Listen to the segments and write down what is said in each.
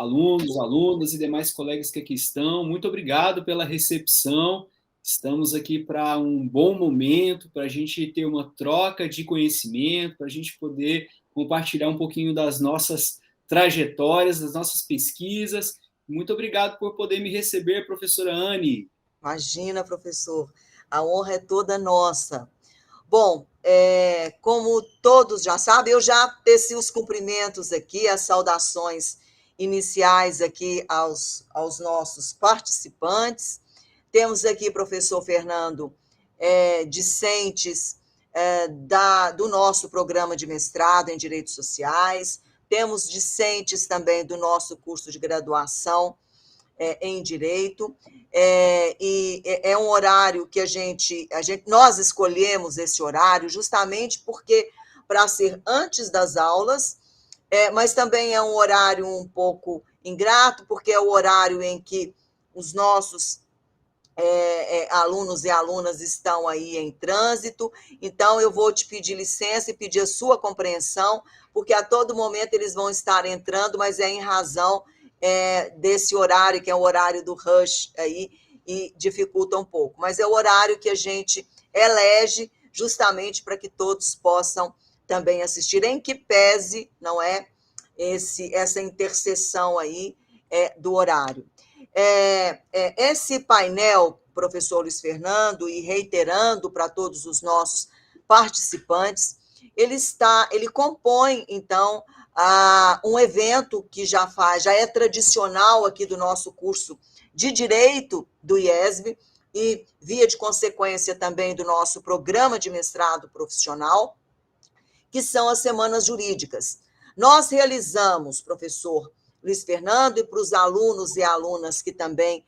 alunos, alunas e demais colegas que aqui estão. Muito obrigado pela recepção. Estamos aqui para um bom momento, para a gente ter uma troca de conhecimento, para a gente poder compartilhar um pouquinho das nossas trajetórias, das nossas pesquisas. Muito obrigado por poder me receber, professora Anne. Imagina, professor, a honra é toda nossa. Bom, como todos já sabem, eu já teci os cumprimentos aqui, as saudações iniciais aqui aos nossos participantes. Temos aqui, professor Fernando, discentes do nosso programa de mestrado em Direitos Sociais, temos discentes também do nosso curso de graduação em Direito, e é um horário que nós escolhemos esse horário justamente porque para ser antes das aulas, mas também é um horário um pouco ingrato, porque é o horário em que os nossos alunos e alunas estão aí em trânsito, então eu vou te pedir licença e pedir a sua compreensão, porque a todo momento eles vão estar entrando, mas é em razão desse horário, que é o horário do rush aí, e dificulta um pouco. Mas é o horário que a gente elege justamente para que todos possam também assistir, em que pese, não é, essa interseção aí do horário. Esse painel, professor Luiz Fernando, e reiterando para todos os nossos participantes, ele compõe, então, um evento que já é tradicional aqui do nosso curso de Direito do IESB, e, via de consequência, também do nosso programa de mestrado profissional, que são as semanas jurídicas. Nós realizamos, professor Luiz Fernando, e para os alunos e alunas que também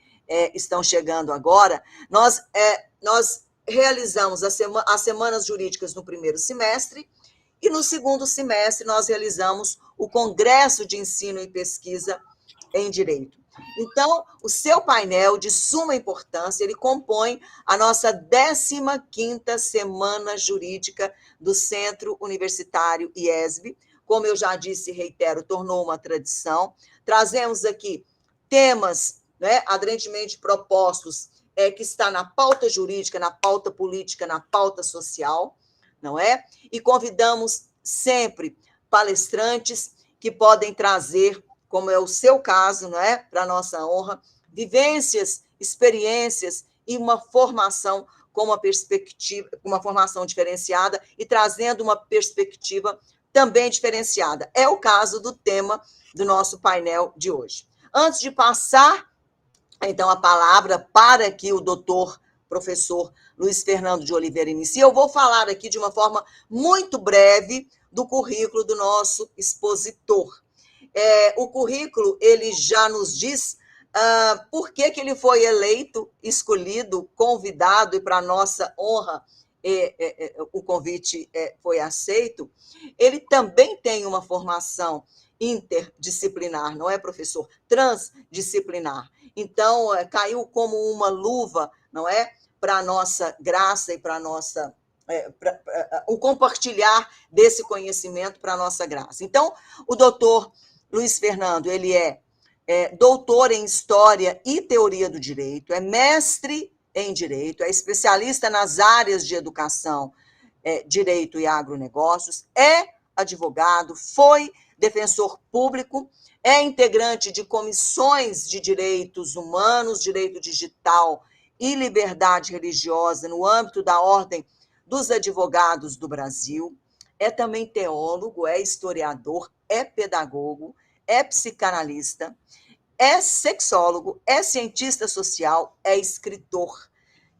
estão chegando agora, nós realizamos as semanas jurídicas no primeiro semestre, e no segundo semestre nós realizamos o Congresso de Ensino e Pesquisa em Direito. Então, o seu painel, de suma importância, ele compõe a nossa 15ª Semana Jurídica do Centro Universitário IESB. Como eu já disse e reitero, tornou uma tradição. Trazemos aqui temas, né, aderentemente propostos, que está na pauta jurídica, na pauta política, na pauta social, não é? E convidamos sempre palestrantes que podem trazer, como é o seu caso, não é? Para a nossa honra, vivências, experiências e uma formação com uma perspectiva, uma formação diferenciada e trazendo uma perspectiva também diferenciada. É o caso do tema do nosso painel de hoje. Antes de passar, então, a palavra para que o doutor professor Luiz Fernando de Oliveira inicie, eu vou falar aqui de uma forma muito breve do currículo do nosso expositor. O currículo, ele já nos diz por que ele foi eleito, escolhido, convidado, e para nossa honra o convite foi aceito. Ele também tem uma formação interdisciplinar, não é, professor? Transdisciplinar. Então, caiu como uma luva, não é? Para a nossa graça e para a nossa... o compartilhar desse conhecimento para a nossa graça. Então, o doutor Luiz Fernando, ele é doutor em História e Teoria do Direito, é mestre em Direito, é especialista nas áreas de educação, Direito e Agronegócios, é advogado, foi defensor público, é integrante de comissões de direitos humanos, direito digital e liberdade religiosa no âmbito da Ordem dos Advogados do Brasil, é também teólogo, é historiador, é pedagogo, é psicanalista, é sexólogo, é cientista social, é escritor,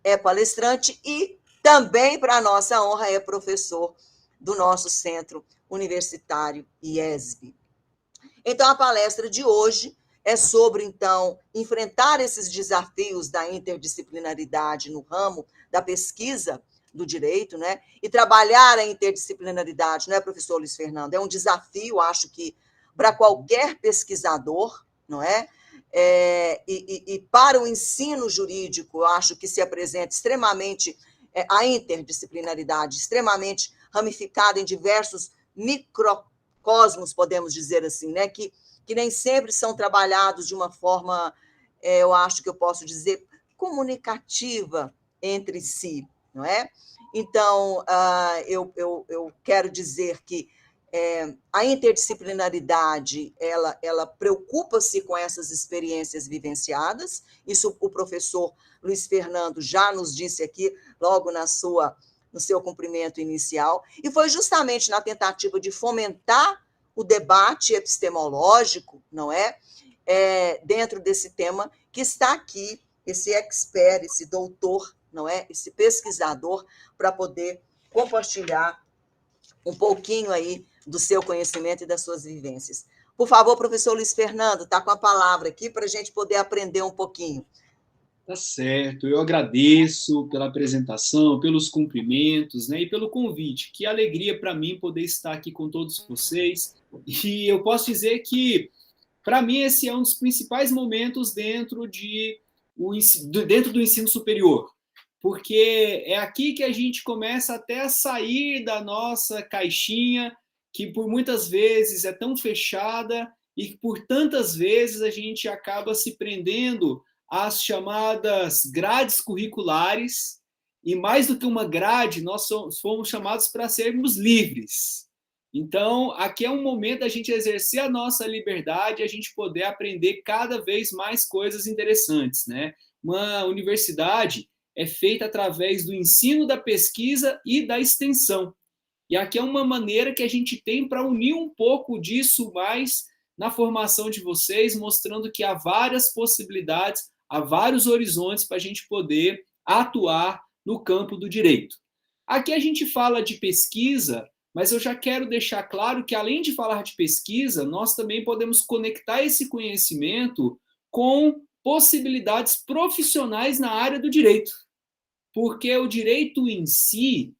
é palestrante e também, para a nossa honra, é professor do nosso Centro Universitário IESB. Então, a palestra de hoje é sobre, então, enfrentar esses desafios da interdisciplinaridade no ramo da pesquisa do direito, né? E trabalhar a interdisciplinaridade, não é, professor Luiz Fernando? É um desafio, acho que, para qualquer pesquisador, não é? E para o ensino jurídico, eu acho que se apresenta extremamente a interdisciplinaridade, extremamente ramificada em diversos microcosmos, podemos dizer assim, né? Que que nem sempre são trabalhados de uma forma, eu acho que eu posso dizer, comunicativa entre si, não é? Então, eu quero dizer que a interdisciplinaridade, ela preocupa-se com essas experiências vivenciadas, isso o professor Luiz Fernando já nos disse aqui, logo no seu cumprimento inicial, e foi justamente na tentativa de fomentar o debate epistemológico, não é? Dentro desse tema, que está aqui esse expert, esse doutor, não é? Esse pesquisador, para poder compartilhar um pouquinho aí do seu conhecimento e das suas vivências. Por favor, professor Luiz Fernando, está com a palavra aqui para a gente poder aprender um pouquinho. Tá certo, eu agradeço pela apresentação, pelos cumprimentos, né, e pelo convite. Que alegria para mim poder estar aqui com todos vocês. E eu posso dizer que, para mim, esse é um dos principais momentos dentro do ensino superior, porque é aqui que a gente começa até a sair da nossa caixinha, que por muitas vezes é tão fechada e que por tantas vezes a gente acaba se prendendo às chamadas grades curriculares, e mais do que uma grade, nós fomos chamados para sermos livres. Então, aqui é um momento da gente exercer a nossa liberdade, a gente poder aprender cada vez mais coisas interessantes, né? Uma universidade é feita através do ensino, da pesquisa e da extensão. E aqui é uma maneira que a gente tem para unir um pouco disso mais na formação de vocês, mostrando que há várias possibilidades, há vários horizontes para a gente poder atuar no campo do direito. Aqui a gente fala de pesquisa, mas eu já quero deixar claro que, além de falar de pesquisa, nós também podemos conectar esse conhecimento com possibilidades profissionais na área do direito, porque o direito em si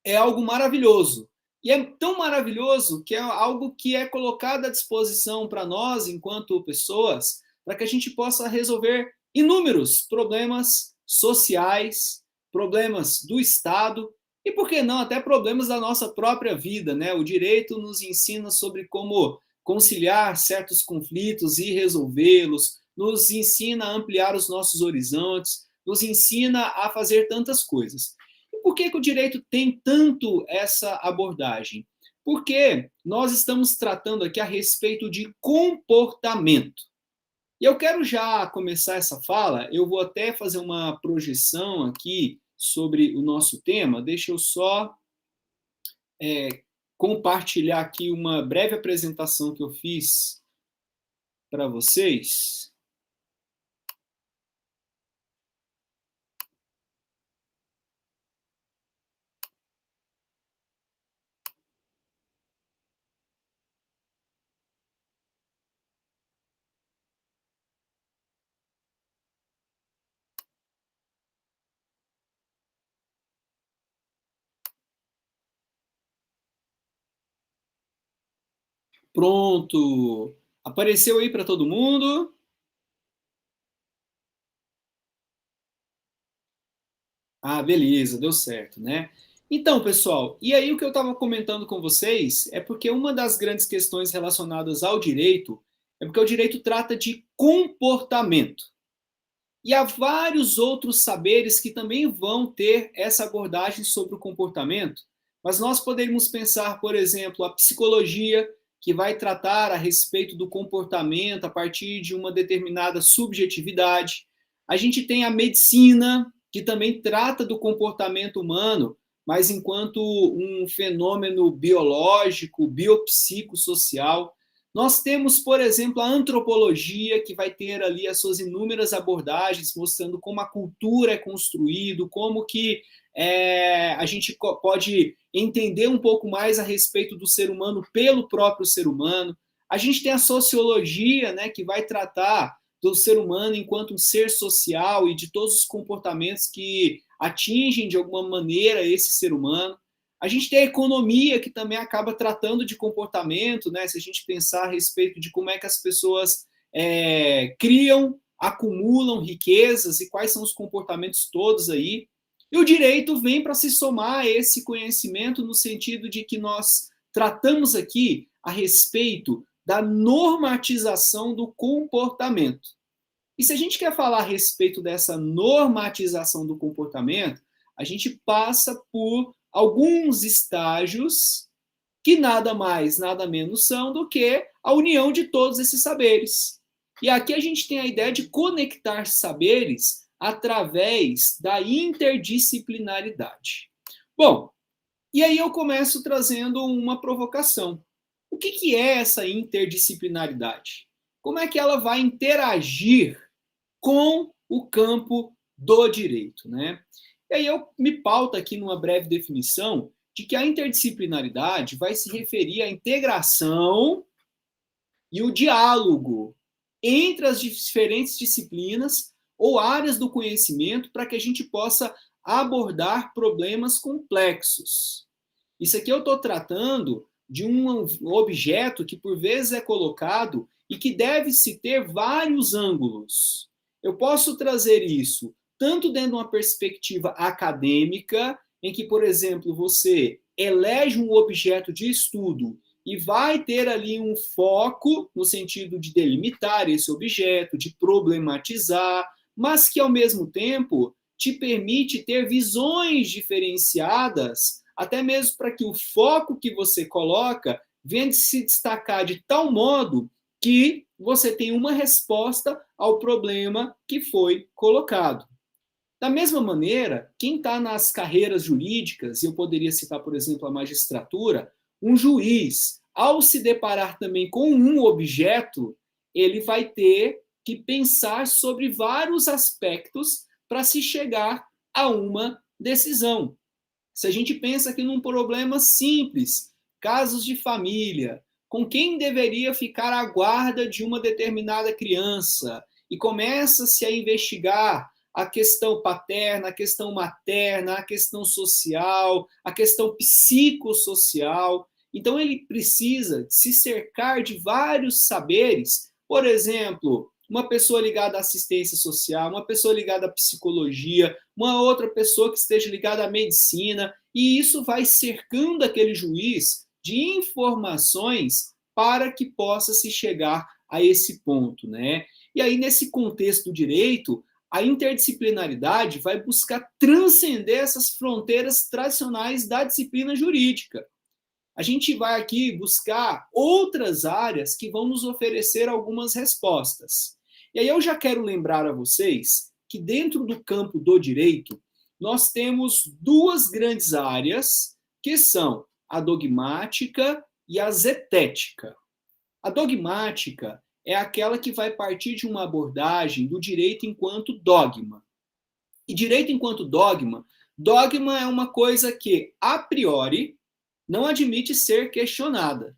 é algo maravilhoso. E é tão maravilhoso que é algo que é colocado à disposição para nós, enquanto pessoas, para que a gente possa resolver inúmeros problemas sociais, problemas do Estado e, por que não, até problemas da nossa própria vida, né? O direito nos ensina sobre como conciliar certos conflitos e resolvê-los, nos ensina a ampliar os nossos horizontes, nos ensina a fazer tantas coisas. E por que o direito tem tanto essa abordagem? Porque nós estamos tratando aqui a respeito de comportamento. E eu quero já começar essa fala, eu vou até fazer uma projeção aqui sobre o nosso tema. Deixa eu só compartilhar aqui uma breve apresentação que eu fiz para vocês. Pronto! Apareceu aí para todo mundo? Ah, beleza, deu certo, né? Então, pessoal, e aí o que eu estava comentando com vocês é porque uma das grandes questões relacionadas ao direito é porque o direito trata de comportamento. E há vários outros saberes que também vão ter essa abordagem sobre o comportamento, mas nós poderíamos pensar, por exemplo, a psicologia, que vai tratar a respeito do comportamento a partir de uma determinada subjetividade. A gente tem a medicina, que também trata do comportamento humano, mas enquanto um fenômeno biológico, biopsicossocial. Nós temos, por exemplo, a antropologia, que vai ter ali as suas inúmeras abordagens, mostrando como a cultura é construída, como que a gente pode entender um pouco mais a respeito do ser humano pelo próprio ser humano. A gente tem a sociologia, né, que vai tratar do ser humano enquanto um ser social e de todos os comportamentos que atingem, de alguma maneira, esse ser humano. A gente tem a economia, que também acaba tratando de comportamento, né? Se a gente pensar a respeito de como é que as pessoas criam, acumulam riquezas e quais são os comportamentos todos aí. E o direito vem para se somar a esse conhecimento no sentido de que nós tratamos aqui a respeito da normatização do comportamento. E se a gente quer falar a respeito dessa normatização do comportamento, a gente passa por alguns estágios que nada mais, nada menos são do que a união de todos esses saberes. E aqui a gente tem a ideia de conectar saberes através da interdisciplinaridade. Bom, e aí eu começo trazendo uma provocação. O que é essa interdisciplinaridade? Como é que ela vai interagir com o campo do direito, né? E aí eu me pauto aqui numa breve definição de que a interdisciplinaridade vai se referir à integração e o diálogo entre as diferentes disciplinas ou áreas do conhecimento para que a gente possa abordar problemas complexos. Isso aqui eu estou tratando de um objeto que por vezes é colocado e que deve-se ter vários ângulos. Eu posso trazer isso tanto dentro de uma perspectiva acadêmica, em que, por exemplo, você elege um objeto de estudo e vai ter ali um foco no sentido de delimitar esse objeto, de problematizar, mas que, ao mesmo tempo, te permite ter visões diferenciadas, até mesmo para que o foco que você coloca venha de se destacar de tal modo que você tem uma resposta ao problema que foi colocado. Da mesma maneira, quem está nas carreiras jurídicas, e eu poderia citar, por exemplo, a magistratura, um juiz, ao se deparar também com um objeto, ele vai ter que pensar sobre vários aspectos para se chegar a uma decisão. Se a gente pensa aqui num problema simples, casos de família, com quem deveria ficar a guarda de uma determinada criança, e começa-se a investigar a questão paterna, a questão materna, a questão social, a questão psicossocial. Então, ele precisa se cercar de vários saberes. Por exemplo, uma pessoa ligada à assistência social, uma pessoa ligada à psicologia, uma outra pessoa que esteja ligada à medicina, e isso vai cercando aquele juiz de informações para que possa se chegar a esse ponto, né? E aí, nesse contexto do direito, a interdisciplinaridade vai buscar transcender essas fronteiras tradicionais da disciplina jurídica. A gente vai aqui buscar outras áreas que vão nos oferecer algumas respostas. E aí eu já quero lembrar a vocês que dentro do campo do direito, nós temos duas grandes áreas, que são a dogmática e a zetética. A dogmática é aquela que vai partir de uma abordagem do direito enquanto dogma. E direito enquanto dogma, dogma é uma coisa que, a priori, não admite ser questionada.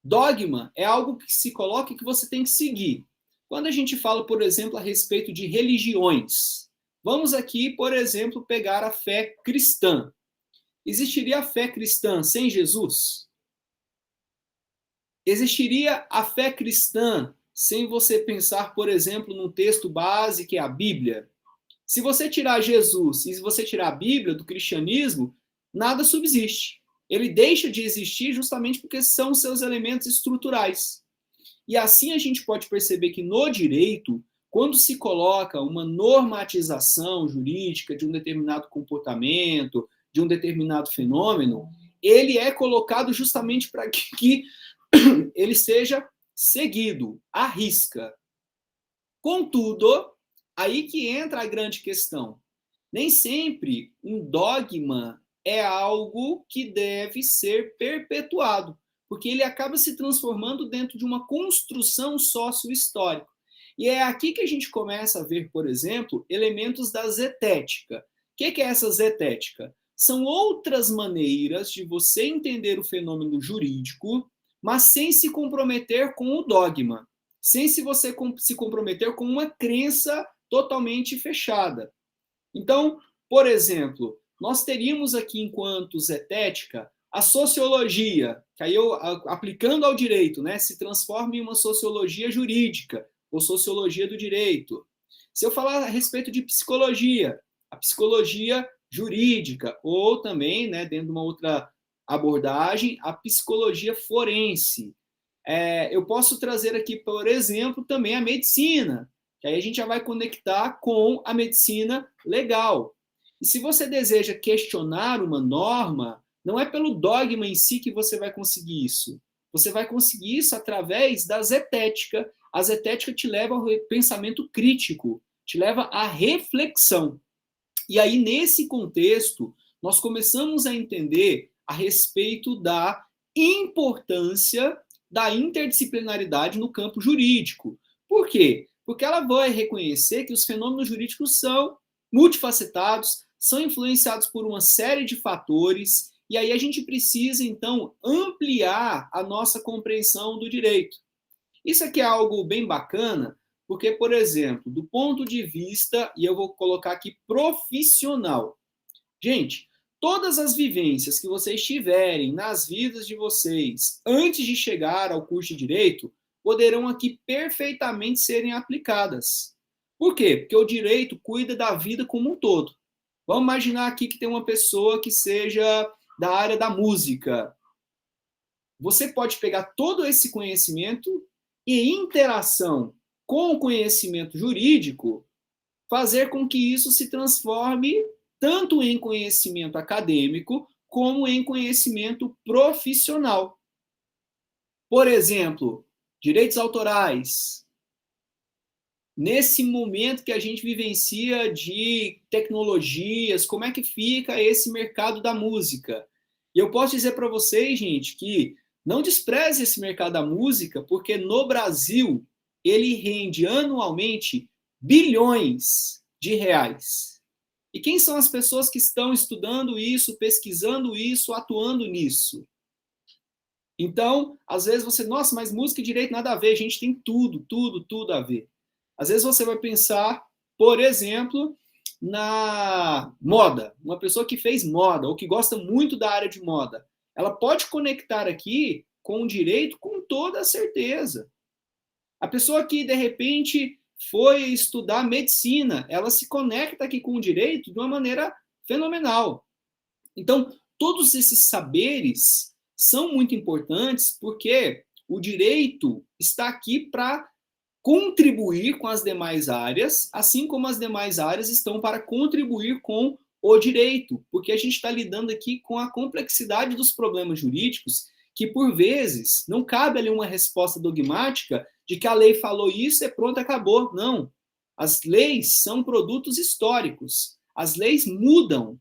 Dogma é algo que se coloca e que você tem que seguir. Quando a gente fala, por exemplo, a respeito de religiões, vamos aqui, por exemplo, pegar a fé cristã. Existiria a fé cristã sem Jesus? Existiria a fé cristã sem você pensar, por exemplo, num texto base que é a Bíblia? Se você tirar Jesus e se você tirar a Bíblia do cristianismo, nada subsiste. Ele deixa de existir justamente porque são seus elementos estruturais. E assim a gente pode perceber que no direito, quando se coloca uma normatização jurídica de um determinado comportamento, de um determinado fenômeno, ele é colocado justamente para que ele seja seguido, à risca. Contudo, aí que entra a grande questão. Nem sempre um dogma é algo que deve ser perpetuado, porque ele acaba se transformando dentro de uma construção sócio-histórica. E é aqui que a gente começa a ver, por exemplo, elementos da zetética. O que é essa zetética? São outras maneiras de você entender o fenômeno jurídico, mas sem se comprometer com o dogma, sem você se comprometer com uma crença totalmente fechada. Então, por exemplo, nós teríamos aqui, enquanto zetética, a sociologia, que aí eu, aplicando ao direito, né, se transforma em uma sociologia jurídica, ou sociologia do direito. Se eu falar a respeito de psicologia, a psicologia jurídica, ou também, né, dentro de uma outra abordagem, a psicologia forense. Eu posso trazer aqui, por exemplo, também a medicina, que aí a gente já vai conectar com a medicina legal. E se você deseja questionar uma norma, não é pelo dogma em si que você vai conseguir isso. Você vai conseguir isso através da zetética. A zetética te leva ao pensamento crítico, te leva à reflexão. E aí, nesse contexto, nós começamos a entender a respeito da importância da interdisciplinaridade no campo jurídico. Por quê? Porque ela vai reconhecer que os fenômenos jurídicos são multifacetados, são influenciados por uma série de fatores, e aí a gente precisa, então, ampliar a nossa compreensão do direito. Isso aqui é algo bem bacana, porque, por exemplo, do ponto de vista, e eu vou colocar aqui profissional. Gente, todas as vivências que vocês tiverem nas vidas de vocês antes de chegar ao curso de Direito, poderão aqui perfeitamente serem aplicadas. Por quê? Porque o direito cuida da vida como um todo. Vamos imaginar aqui que tem uma pessoa que seja da área da música. Você pode pegar todo esse conhecimento e interação com o conhecimento jurídico, fazer com que isso se transforme tanto em conhecimento acadêmico como em conhecimento profissional. Por exemplo, direitos autorais. Nesse momento que a gente vivencia de tecnologias, como é que fica esse mercado da música? E eu posso dizer para vocês, gente, que não despreze esse mercado da música, porque no Brasil ele rende anualmente bilhões de reais. E quem são as pessoas que estão estudando isso, pesquisando isso, atuando nisso? Então, às vezes você, nossa, mas música e direito nada a ver, a gente tem tudo a ver. Às vezes você vai pensar, por exemplo, na moda. Uma pessoa que fez moda ou que gosta muito da área de moda, ela pode conectar aqui com o direito com toda a certeza. A pessoa que, de repente, foi estudar medicina, ela se conecta aqui com o direito de uma maneira fenomenal. Então, todos esses saberes são muito importantes porque o direito está aqui para contribuir com as demais áreas, assim como as demais áreas estão para contribuir com o direito, porque a gente está lidando aqui com a complexidade dos problemas jurídicos, que por vezes não cabe ali uma resposta dogmática de que a lei falou isso e pronto, acabou. Não. As leis são produtos históricos. As leis mudam.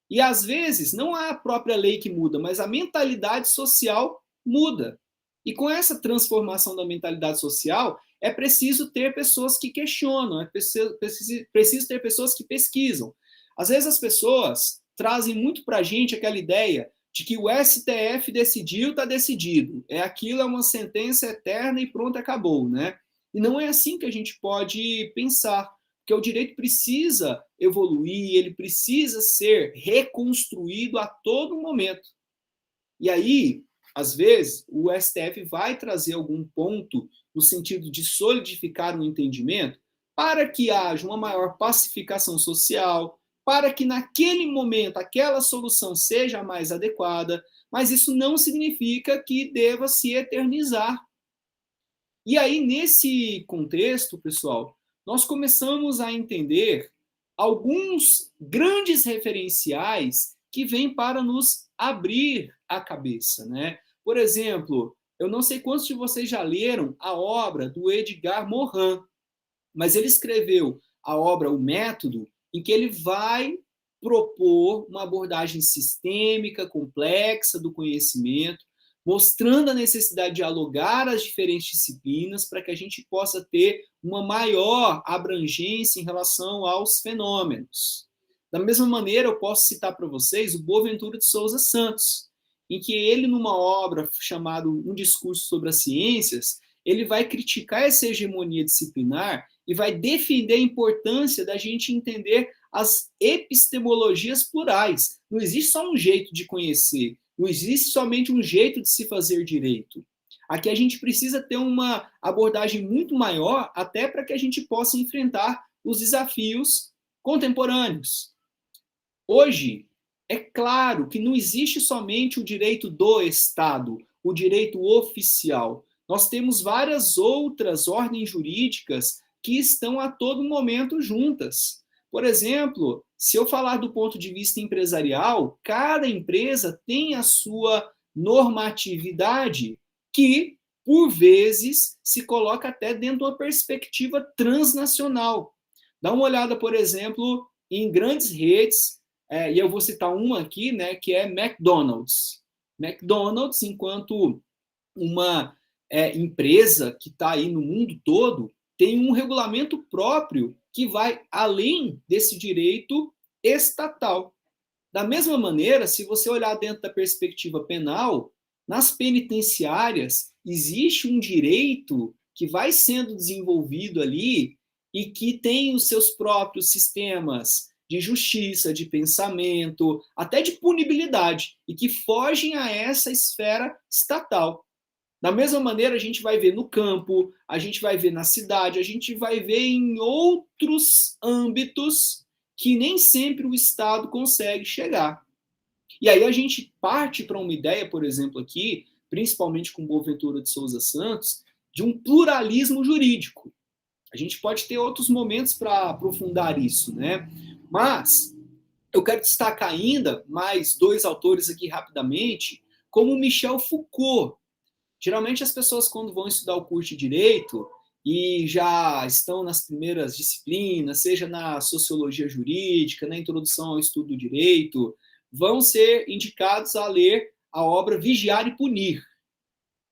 E às vezes não é a própria lei que muda, mas a mentalidade social muda. E com essa transformação da mentalidade social, é preciso ter pessoas que questionam, é preciso ter pessoas que pesquisam. Às vezes as pessoas trazem muito para a gente aquela ideia de que o STF decidiu, está decidido. Aquilo é uma sentença eterna e pronto, acabou, né? E não é assim que a gente pode pensar, porque o direito precisa evoluir, ele precisa ser reconstruído a todo momento. E aí, às vezes, o STF vai trazer algum ponto no sentido de solidificar um entendimento para que haja uma maior pacificação social, para que naquele momento aquela solução seja a mais adequada, mas isso não significa que deva se eternizar. E aí, nesse contexto, pessoal, nós começamos a entender alguns grandes referenciais que vêm para nos abrir a cabeça, né? Por exemplo, eu não sei quantos de vocês já leram a obra do Edgar Morin, mas ele escreveu a obra O Método, em que ele vai propor uma abordagem sistêmica, complexa do conhecimento, mostrando a necessidade de dialogar as diferentes disciplinas para que a gente possa ter uma maior abrangência em relação aos fenômenos. Da mesma maneira, eu posso citar para vocês o Boaventura de Souza Santos, em que ele, numa obra chamada Um Discurso sobre as Ciências, ele vai criticar essa hegemonia disciplinar e vai defender a importância da gente entender as epistemologias plurais. Não existe só um jeito de conhecer, não existe somente um jeito de se fazer direito. Aqui a gente precisa ter uma abordagem muito maior, até para que a gente possa enfrentar os desafios contemporâneos. Hoje, é claro que não existe somente o direito do Estado, o direito oficial. nós temos várias outras ordens jurídicas que estão a todo momento juntas. Por exemplo, se eu falar do ponto de vista empresarial, cada empresa tem a sua normatividade que, por vezes, se coloca até dentro de uma perspectiva transnacional. Dá uma olhada, por exemplo, em grandes redes, e eu vou citar uma aqui, né, que é McDonald's. McDonald's, enquanto uma empresa que está aí no mundo todo, tem um regulamento próprio que vai além desse direito estatal. Da mesma maneira, se você olhar dentro da perspectiva penal, nas penitenciárias existe um direito que vai sendo desenvolvido ali e que tem os seus próprios sistemas de justiça, de pensamento, até de punibilidade, e que fogem a essa esfera estatal. Da mesma maneira, a gente vai ver no campo, a gente vai ver na cidade, a gente vai ver em outros âmbitos que nem sempre o Estado consegue chegar. E aí a gente parte para uma ideia, por exemplo, aqui, principalmente com Boaventura de Souza Santos, de um pluralismo jurídico. A gente pode ter outros momentos para aprofundar isso, né? Mas eu quero destacar ainda mais dois autores aqui rapidamente, como Michel Foucault. Geralmente as pessoas, quando vão estudar o curso de Direito e já estão nas primeiras disciplinas, seja na sociologia jurídica, na introdução ao estudo do direito, vão ser indicados a ler a obra Vigiar e Punir.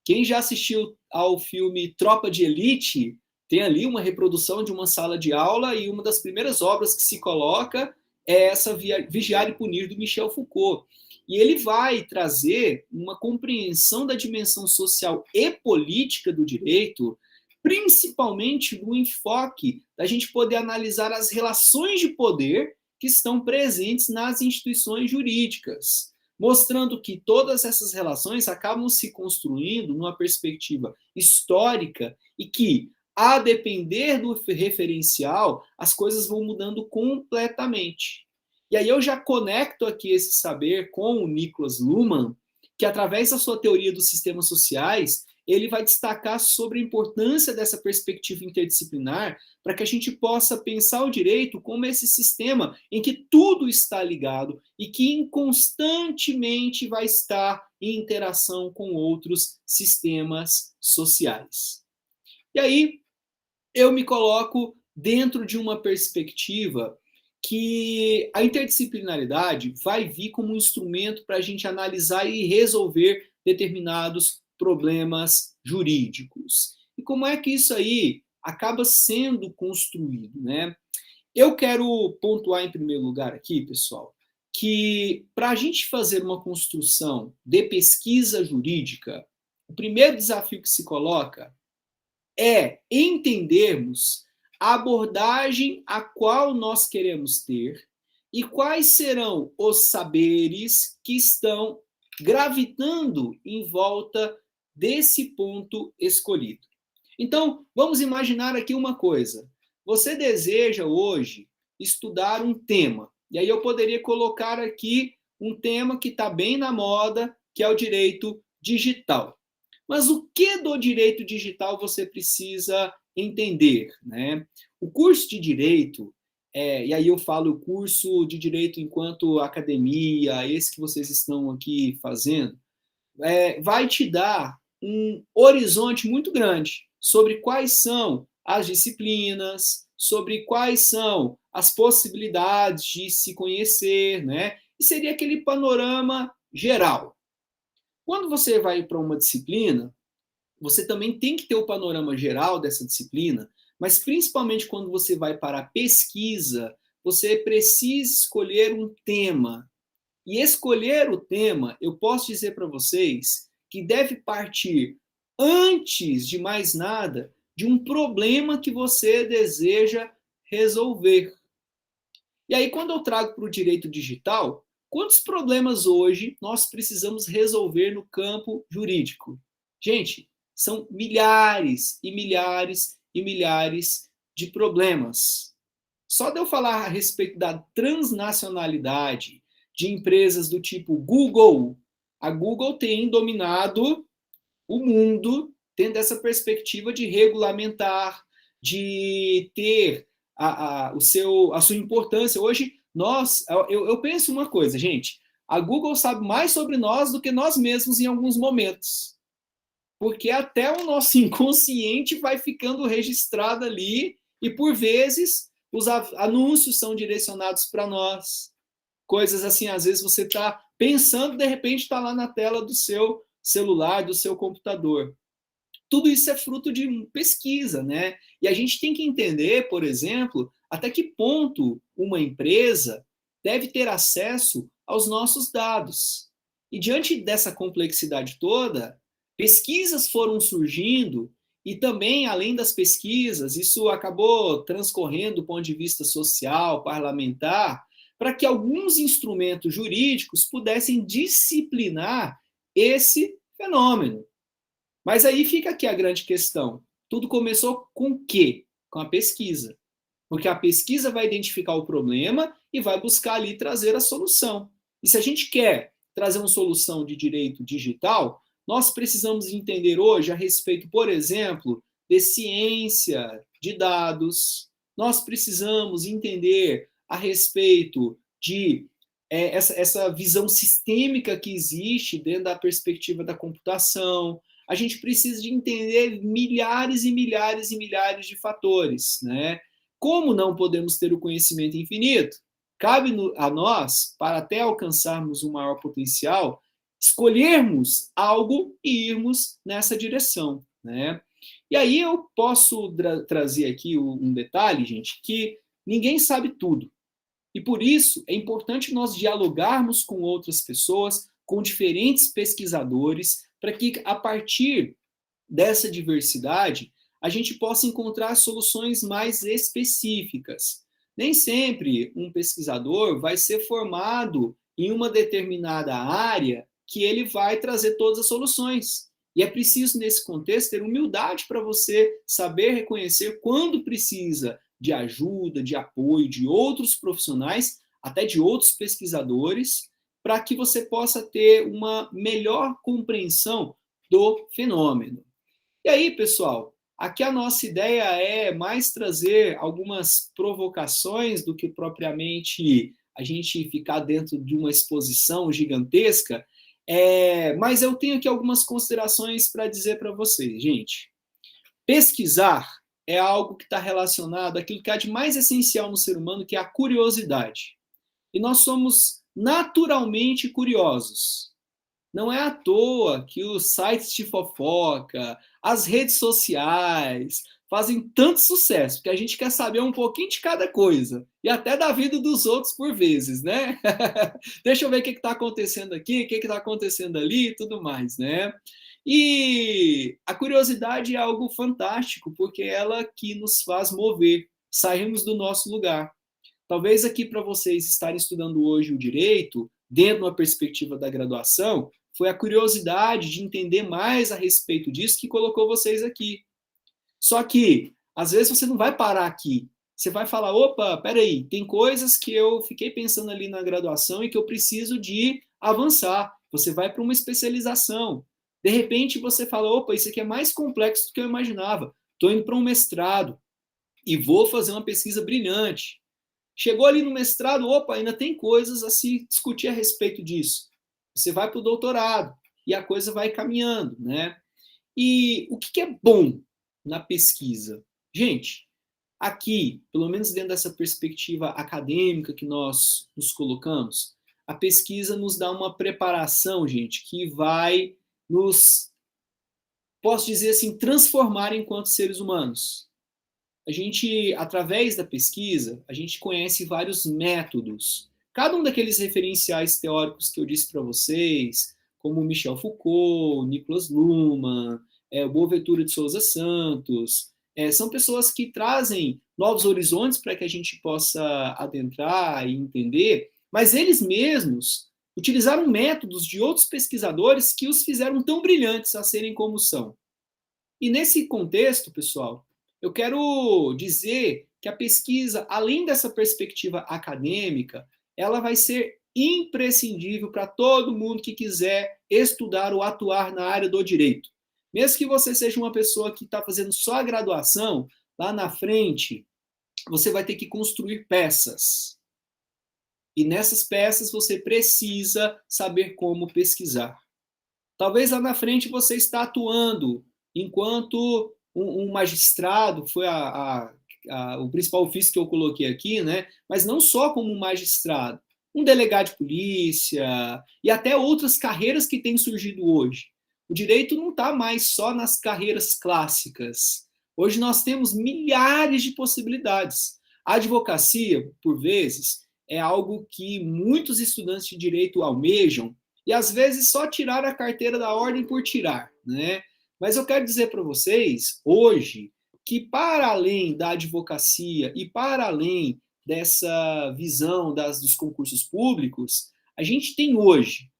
Quem já assistiu ao filme Tropa de Elite, tem ali uma reprodução de uma sala de aula e uma das primeiras obras que se coloca é essa Vigiar e Punir do Michel Foucault. E ele vai trazer uma compreensão da dimensão social e política do direito, principalmente no enfoque da gente poder analisar as relações de poder que estão presentes nas instituições jurídicas, mostrando que todas essas relações acabam se construindo numa perspectiva histórica e que, a depender do referencial, as coisas vão mudando completamente. E aí eu já conecto aqui esse saber com o Niklas Luhmann, que através da sua teoria dos sistemas sociais, ele vai destacar sobre a importância dessa perspectiva interdisciplinar para que a gente possa pensar o direito como esse sistema em que tudo está ligado e que constantemente vai estar em interação com outros sistemas sociais. E aí eu me coloco dentro de uma perspectiva que a interdisciplinaridade vai vir como um instrumento para a gente analisar e resolver determinados problemas jurídicos. E como é que isso aí acaba sendo construído, né? Eu quero pontuar em primeiro lugar aqui, pessoal, que para a gente fazer uma construção de pesquisa jurídica, o primeiro desafio que se coloca é entendermos a abordagem a qual nós queremos ter e quais serão os saberes que estão gravitando em volta desse ponto escolhido. Então, vamos imaginar aqui uma coisa. Você deseja hoje estudar um tema, e aí eu poderia colocar aqui um tema que está bem na moda, que é o direito digital. Mas o que do direito digital você precisa entender, né? O curso de direito, e aí eu falo o curso de direito enquanto academia, esse que vocês estão aqui fazendo, vai te dar um horizonte muito grande sobre quais são as disciplinas, sobre quais são as possibilidades de se conhecer, né? E seria aquele panorama geral. Quando você vai para uma disciplina, você também tem que ter o panorama geral dessa disciplina, mas principalmente quando você vai para a pesquisa, você precisa escolher um tema. E escolher o tema, eu posso dizer para vocês que deve partir, antes de mais nada, de um problema que você deseja resolver. E aí, quando eu trago para o direito digital, quantos problemas hoje nós precisamos resolver no campo jurídico? Gente, são milhares e milhares e milhares de problemas. Só de eu falar a respeito da transnacionalidade de empresas do tipo Google, a Google tem dominado o mundo tendo essa perspectiva de regulamentar, de ter a sua importância. Hoje, eu penso uma coisa, gente, a Google sabe mais sobre nós do que nós mesmos em alguns momentos, porque até o nosso inconsciente vai ficando registrado ali, e por vezes os anúncios são direcionados para nós. Coisas assim, às vezes você está pensando, de repente está lá na tela do seu celular, do seu computador. Tudo isso é fruto de pesquisa, né? E a gente tem que entender, por exemplo, até que ponto uma empresa deve ter acesso aos nossos dados. E diante dessa complexidade toda, pesquisas foram surgindo e também, além das pesquisas, isso acabou transcorrendo do ponto de vista social, parlamentar, para que alguns instrumentos jurídicos pudessem disciplinar esse fenômeno. Mas aí fica aqui a grande questão. Tudo começou com o quê? Com a pesquisa. Porque a pesquisa vai identificar o problema e vai buscar ali trazer a solução. E se a gente quer trazer uma solução de direito digital, nós precisamos entender hoje a respeito, por exemplo, de ciência de dados. Nós precisamos entender a respeito de essa visão sistêmica que existe dentro da perspectiva da computação. A gente precisa de entender milhares e milhares e milhares de fatores, né? Como não podemos ter o conhecimento infinito, cabe a nós, para até alcançarmos um maior potencial, escolhermos algo e irmos nessa direção, né? E aí eu posso trazer aqui um detalhe, gente, que ninguém sabe tudo. E por isso é importante nós dialogarmos com outras pessoas, com diferentes pesquisadores, para que a partir dessa diversidade a gente possa encontrar soluções mais específicas. Nem sempre um pesquisador vai ser formado em uma determinada área que ele vai trazer todas as soluções. E é preciso, nesse contexto, ter humildade para você saber reconhecer quando precisa de ajuda, de apoio de outros profissionais, até de outros pesquisadores, para que você possa ter uma melhor compreensão do fenômeno. E aí, pessoal, aqui a nossa ideia é mais trazer algumas provocações do que propriamente a gente ficar dentro de uma exposição gigantesca, mas eu tenho aqui algumas considerações para dizer para vocês, gente. Pesquisar é algo que está relacionado àquilo que há de mais essencial no ser humano, que é a curiosidade. E nós somos naturalmente curiosos. Não é à toa que os sites de fofoca, as redes sociais, fazem tanto sucesso, porque a gente quer saber um pouquinho de cada coisa, e até da vida dos outros por vezes, né? Deixa eu ver o que está acontecendo aqui, o que está acontecendo ali e tudo mais, né? E a curiosidade é algo fantástico, porque é ela que nos faz mover, sairmos do nosso lugar. Talvez aqui para vocês estarem estudando hoje o direito, dentro de uma perspectiva da graduação, foi a curiosidade de entender mais a respeito disso que colocou vocês aqui. Só que, às vezes, você não vai parar aqui. Você vai falar, opa, peraí, tem coisas que eu fiquei pensando ali na graduação e que eu preciso de avançar. Você vai para uma especialização. De repente, você fala, opa, isso aqui é mais complexo do que eu imaginava. Estou indo para um mestrado e vou fazer uma pesquisa brilhante. Chegou ali no mestrado, opa, ainda tem coisas a se discutir a respeito disso. Você vai para o doutorado e a coisa vai caminhando, né? E o que é bom na pesquisa? Gente, aqui, pelo menos dentro dessa perspectiva acadêmica que nós nos colocamos, a pesquisa nos dá uma preparação, gente, que vai nos, posso dizer assim, transformar enquanto seres humanos. A gente, através da pesquisa, a gente conhece vários métodos. Cada um daqueles referenciais teóricos que eu disse para vocês, como Michel Foucault, Niklas Luhmann, Boaventura de Souza Santos, são pessoas que trazem novos horizontes para que a gente possa adentrar e entender, mas eles mesmos utilizaram métodos de outros pesquisadores que os fizeram tão brilhantes a serem como são. E nesse contexto, pessoal, eu quero dizer que a pesquisa, além dessa perspectiva acadêmica, ela vai ser imprescindível para todo mundo que quiser estudar ou atuar na área do direito. Mesmo que você seja uma pessoa que está fazendo só a graduação, lá na frente, você vai ter que construir peças. E nessas peças você precisa saber como pesquisar. Talvez lá na frente você está atuando enquanto um magistrado, foi o principal ofício que eu coloquei aqui, né? Mas não só como um magistrado, um delegado de polícia e até outras carreiras que têm surgido hoje. O direito não está mais só nas carreiras clássicas. Hoje nós temos milhares de possibilidades. A advocacia, por vezes, é algo que muitos estudantes de direito almejam, e às vezes só tirar a carteira da ordem por tirar, né? Mas eu quero dizer para vocês, hoje, que para além da advocacia e para além dessa visão dos concursos públicos, a gente tem hoje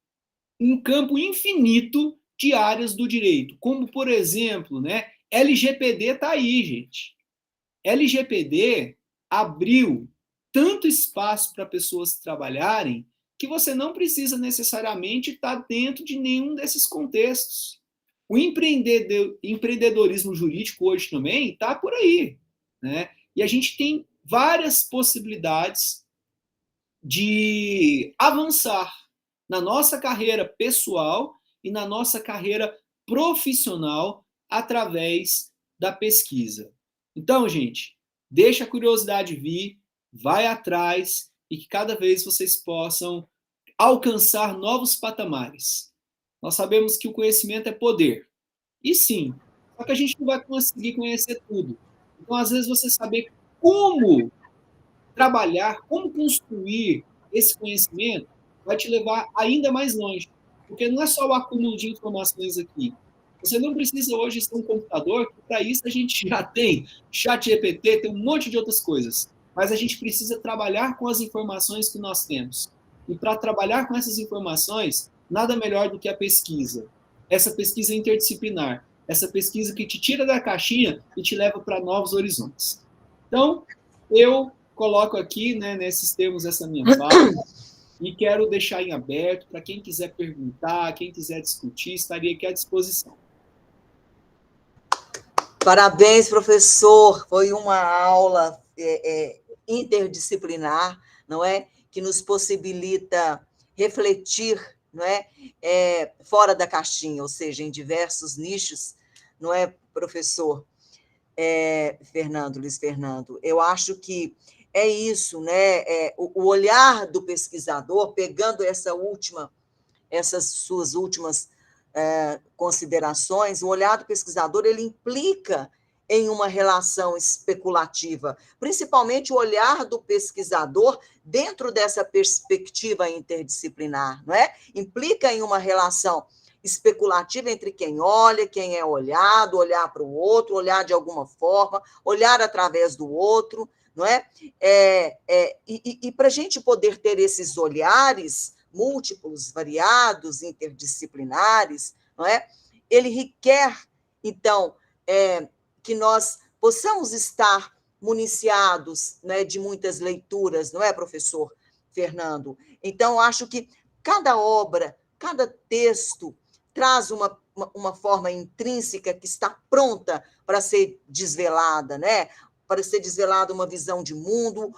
um campo infinito de áreas do direito, como, por exemplo, né, LGPD está aí, gente. LGPD abriu tanto espaço para pessoas trabalharem que você não precisa necessariamente estar dentro de nenhum desses contextos. O empreendedorismo jurídico hoje também está por aí, né? E a gente tem várias possibilidades de avançar na nossa carreira pessoal e na nossa carreira profissional através da pesquisa. Então, gente, deixa a curiosidade vir, vai atrás e que cada vez vocês possam alcançar novos patamares. Nós sabemos que o conhecimento é poder. E sim, só que a gente não vai conseguir conhecer tudo. Então, às vezes, você saber como trabalhar, como construir esse conhecimento, vai te levar ainda mais longe. Porque não é só o acúmulo de informações aqui. Você não precisa hoje ser um computador, que para isso a gente já tem chat GPT, tem um monte de outras coisas. Mas a gente precisa trabalhar com as informações que nós temos. E para trabalhar com essas informações, nada melhor do que a pesquisa. Essa pesquisa interdisciplinar. Essa pesquisa que te tira da caixinha e te leva para novos horizontes. Então, eu coloco aqui, né, nesses termos, essa minha fala, e quero deixar em aberto para quem quiser perguntar, quem quiser discutir, estaria aqui à disposição. Parabéns, professor. Foi uma aula interdisciplinar, não é? Que nos possibilita refletir, não é? Fora da caixinha, ou seja, em diversos nichos, não é, professor Luiz Fernando? Eu acho que é isso, né? O olhar do pesquisador, pegando essas suas últimas considerações, o olhar do pesquisador ele implica em uma relação especulativa, principalmente o olhar do pesquisador dentro dessa perspectiva interdisciplinar, não é? Implica em uma relação especulativa entre quem olha, quem é olhado, olhar para o outro, olhar de alguma forma, olhar através do outro, não é? E para a gente poder ter esses olhares múltiplos, variados, interdisciplinares, não é? Ele requer, então, que nós possamos estar municiados, né, de muitas leituras, não é, professor Fernando? Então, acho que cada obra, cada texto traz uma forma intrínseca que está pronta para ser desvelada, né? Para ser desvelada uma visão de mundo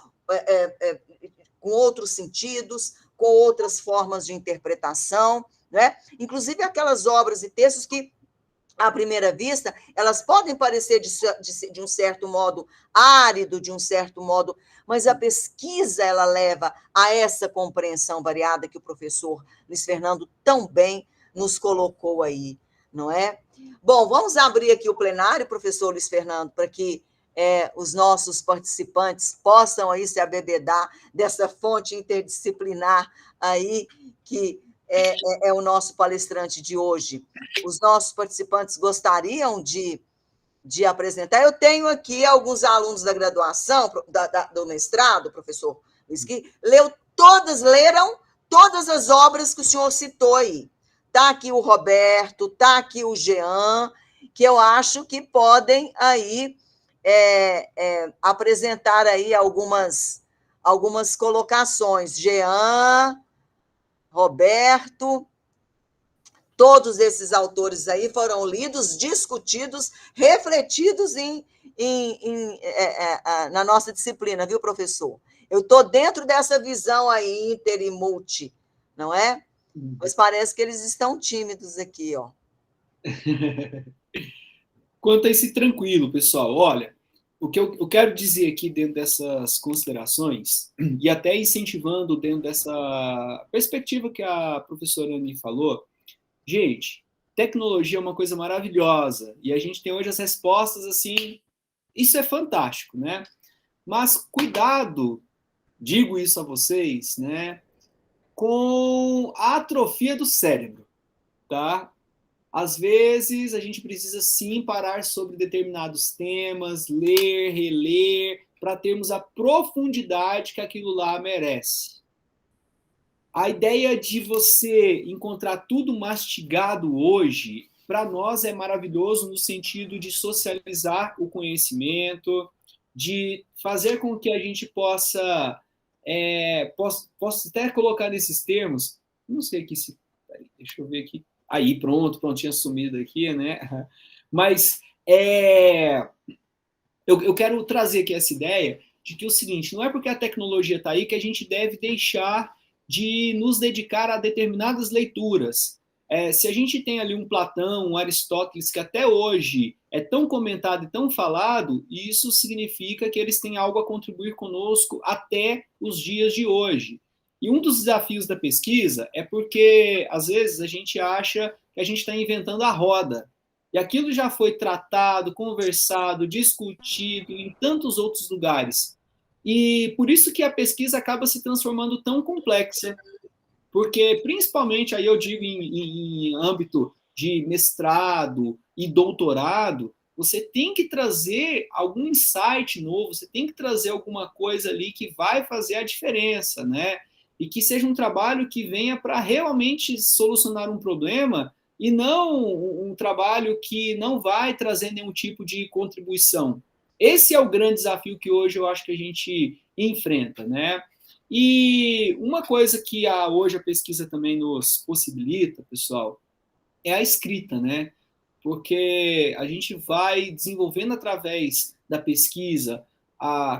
com outros sentidos, com outras formas de interpretação, né? Inclusive aquelas obras e textos que, à primeira vista, elas podem parecer de um certo modo árido, de um certo modo, mas a pesquisa ela leva a essa compreensão variada que o professor Luiz Fernando tão bem nos colocou aí, não é? Bom, vamos abrir aqui o plenário, professor Luiz Fernando, para que os nossos participantes possam aí se abebedar dessa fonte interdisciplinar aí que é o nosso palestrante de hoje. Os nossos participantes gostariam de apresentar. Eu tenho aqui alguns alunos da graduação, do mestrado, professor Luiz, que leram todas as obras que o senhor citou aí. Está aqui o Roberto, está aqui o Jean, que eu acho que podem aí apresentar aí algumas colocações. Jean, Roberto, Todos esses autores aí foram lidos, discutidos, refletidos na nossa disciplina, viu, professor? Eu estou dentro dessa visão aí, inter e multi, não é? Mas parece que eles estão tímidos aqui, ó. Quanto a esse tranquilo, pessoal, olha, o que eu quero dizer aqui dentro dessas considerações, e até incentivando dentro dessa perspectiva que a professora Anny falou, gente, tecnologia é uma coisa maravilhosa, e a gente tem hoje as respostas assim, isso é fantástico, né? Mas cuidado, digo isso a vocês, né, com a atrofia do cérebro, tá? Às vezes, a gente precisa sim parar sobre determinados temas, ler, reler, para termos a profundidade que aquilo lá merece. A ideia de você encontrar tudo mastigado hoje, para nós é maravilhoso no sentido de socializar o conhecimento, de fazer com que a gente possa, posso até colocar nesses termos, não sei aqui se, deixa eu ver aqui, aí pronto, tinha sumido aqui, né? Mas eu quero trazer aqui essa ideia de que é o seguinte, não é porque a tecnologia está aí que a gente deve deixar de nos dedicar a determinadas leituras. Se a gente tem ali um Platão, um Aristóteles, que até hoje é tão comentado e tão falado, isso significa que eles têm algo a contribuir conosco até os dias de hoje. E um dos desafios da pesquisa é porque, às vezes, a gente acha que a gente está inventando a roda. E aquilo já foi tratado, conversado, discutido em tantos outros lugares. E por isso que a pesquisa acaba se transformando tão complexa, porque principalmente aí eu digo em âmbito de mestrado e doutorado, você tem que trazer algum insight novo, você tem que trazer alguma coisa ali que vai fazer a diferença, né? E que seja um trabalho que venha para realmente solucionar um problema e não um trabalho que não vai trazer nenhum tipo de contribuição. Esse é o grande desafio que hoje eu acho que a gente enfrenta, né? E uma coisa que hoje a pesquisa também nos possibilita, pessoal, é a escrita, né? Porque a gente vai desenvolvendo através da pesquisa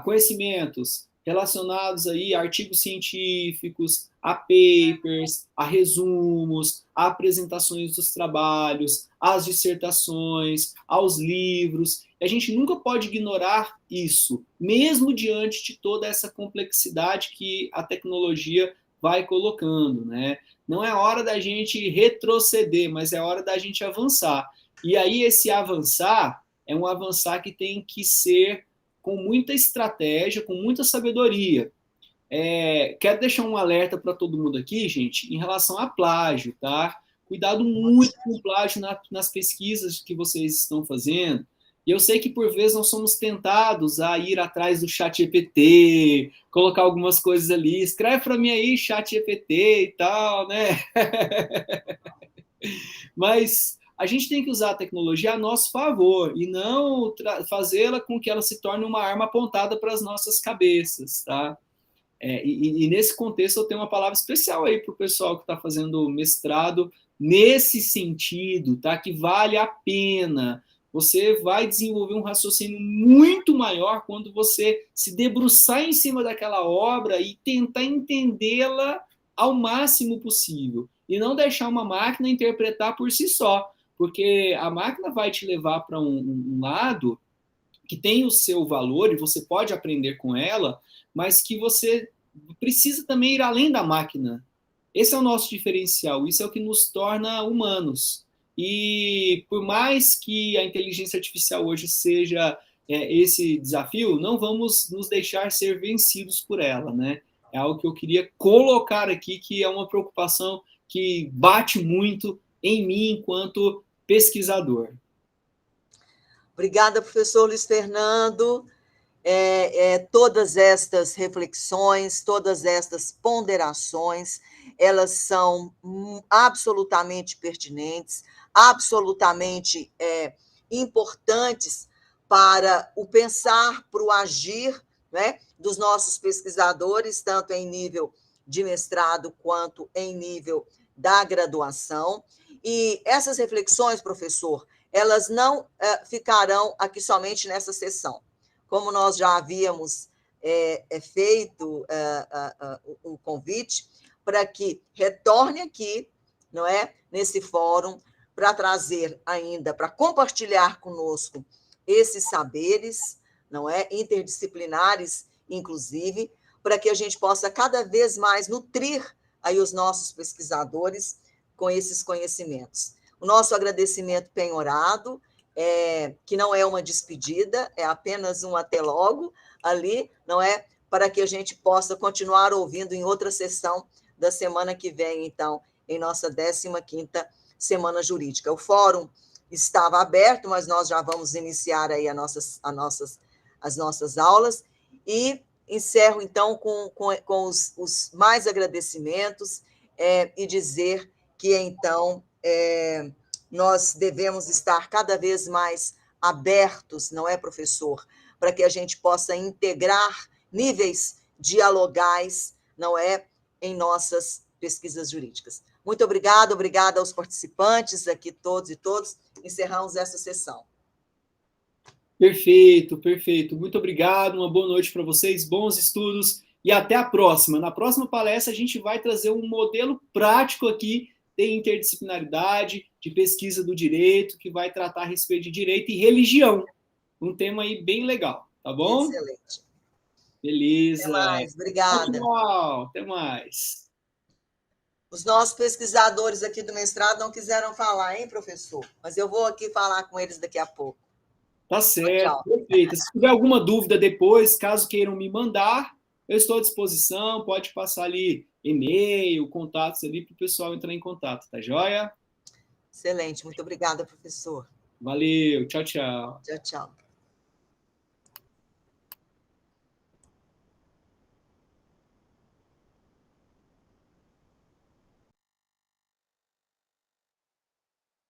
conhecimentos relacionados aí a artigos científicos, a papers, a resumos, a apresentações dos trabalhos, às dissertações, aos livros. E a gente nunca pode ignorar isso, mesmo diante de toda essa complexidade que a tecnologia vai colocando, né? Não é hora da gente retroceder, mas é hora da gente avançar. E aí esse avançar é um avançar que tem que ser com muita estratégia, com muita sabedoria. Quero deixar um alerta para todo mundo aqui, gente, em relação a plágio, tá? Cuidado muito com o plágio nas pesquisas que vocês estão fazendo. E eu sei que por vezes nós somos tentados a ir atrás do chat GPT, colocar algumas coisas ali, escreve para mim aí chat GPT e tal, né? Mas a gente tem que usar a tecnologia a nosso favor e não fazê-la com que ela se torne uma arma apontada para as nossas cabeças, tá? E nesse contexto eu tenho uma palavra especial aí para o pessoal que está fazendo mestrado nesse sentido, tá? Que vale a pena. Você vai desenvolver um raciocínio muito maior quando você se debruçar em cima daquela obra e tentar entendê-la ao máximo possível. E não deixar uma máquina interpretar por si só, porque a máquina vai te levar para um lado que tem o seu valor e você pode aprender com ela, mas que você precisa também ir além da máquina. Esse é o nosso diferencial, isso é o que nos torna humanos. E por mais que a inteligência artificial hoje seja esse desafio, não vamos nos deixar ser vencidos por ela, né? É algo que eu queria colocar aqui, que é uma preocupação que bate muito em mim enquanto pesquisador. Obrigada, professor Luiz Fernando. Todas estas reflexões, todas estas ponderações, elas são absolutamente pertinentes, absolutamente importantes para o pensar, para o agir, né, dos nossos pesquisadores, tanto em nível de mestrado quanto em nível da graduação. E essas reflexões, professor, elas não ficarão aqui somente nessa sessão. Como nós já havíamos feito o convite para que retorne aqui, não é, nesse fórum, para trazer ainda, para compartilhar conosco esses saberes, não é, interdisciplinares, inclusive, para que a gente possa cada vez mais nutrir aí os nossos pesquisadores com esses conhecimentos. O nosso agradecimento penhorado, que não é uma despedida, é apenas um até logo ali, não é? Para que a gente possa continuar ouvindo em outra sessão da semana que vem, então, em nossa 15ª Semana Jurídica. O fórum estava aberto, mas nós já vamos iniciar aí as nossas aulas, e encerro, então, com os mais agradecimentos e dizer que, então, nós devemos estar cada vez mais abertos, não é, professor? Para que a gente possa integrar níveis dialogais, não é, em nossas pesquisas jurídicas. Muito obrigada aos participantes aqui, todos e todas. Encerramos essa sessão. Perfeito, perfeito. Muito obrigado, uma boa noite para vocês, bons estudos e até a próxima. Na próxima palestra, a gente vai trazer um modelo prático aqui de interdisciplinaridade, de pesquisa do direito, que vai tratar a respeito de direito e religião. Um tema aí bem legal, tá bom? Excelente. Beleza. Até mais, obrigada. Tchau, até mais. Os nossos pesquisadores aqui do mestrado não quiseram falar, hein, professor? Mas eu vou aqui falar com eles daqui a pouco. Tá certo, Tchau. perfeito. Se tiver alguma dúvida depois, caso queiram me mandar, eu estou à disposição, pode passar ali e-mail, contatos ali para o pessoal entrar em contato, tá joia? Excelente, muito obrigada, professor. Valeu, tchau, tchau. Tchau, tchau.